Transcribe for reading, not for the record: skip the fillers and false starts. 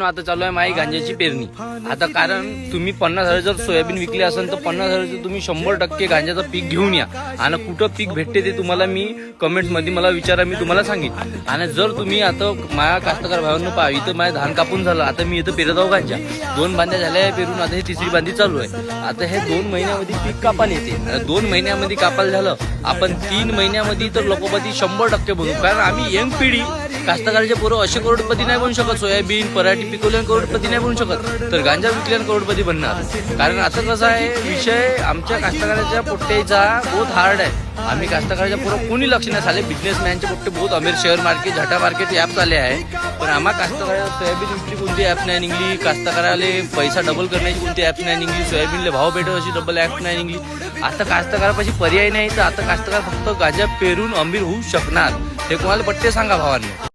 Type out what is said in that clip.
आता चालू आहे माझी गांजाची पेरणी. आता कारण तुम्ही 50,000 जर सोयाबीन विकले असेल तर 50,000 तुम्ही 100% गांजाचं पीक घेऊन या आणि कुठं पीक भेटते ते तुम्हाला मी कमेंट्स मध्ये मला विचारा, मी तुम्हाला सांगेन. आणि जर तुम्ही आता माझ्या कास्तकार भावांनो पहा, इथं माझं धान कापून झालं, आता मी इथं पेरत आहो गांजा. 2 बांध्या झाल्या आहे पेरून, आता हे 3री बांधी चालू आहे. आता हे 2 महिन्यामध्ये पीक कापायला येते. 2 महिन्यामध्ये कापायला झालं, आपण 3 महिन्यामध्ये तर लोकोपती 100% बनवू. कारण आम्ही यंग पिढी कास्तकाराचे पोरं असे करोडपती नाही बनू शकत. सोयाबीन पराठी पिकवल्याने करोडपती नाही बनू शकत, तर गांजा विकल्याने करोडपती बनणार. कारण आता कसं आहे विषय, आमच्या कास्तकाराच्या पोट्ट्याचा बहुत हार्ड आहे. आम्ही कास्तकाराच्या पोरं कोणी लक्ष नाही झाले. बिझनेसमॅनचे पोट्टे बहुत अमीर शेअर मार्केट झाटा मार्केट ॲप आले आहे, पण आम्हा कास्तकाराला सोयाबीन विकली कोणती ॲप नाही निघली, कास्तकाराले पैसा डबल करण्याची कोणती ॲप नाही निघली, सोयाबीनले भाव भेटत अशी डबल ॲप नाही निघली. आता कास्तकारापाशी पर्याय नाही, तर आता कास्तकार फक्त गांजा पेरून अमीर होऊ शकणार. हे कोणाला पट्टे सांगा भावांनी.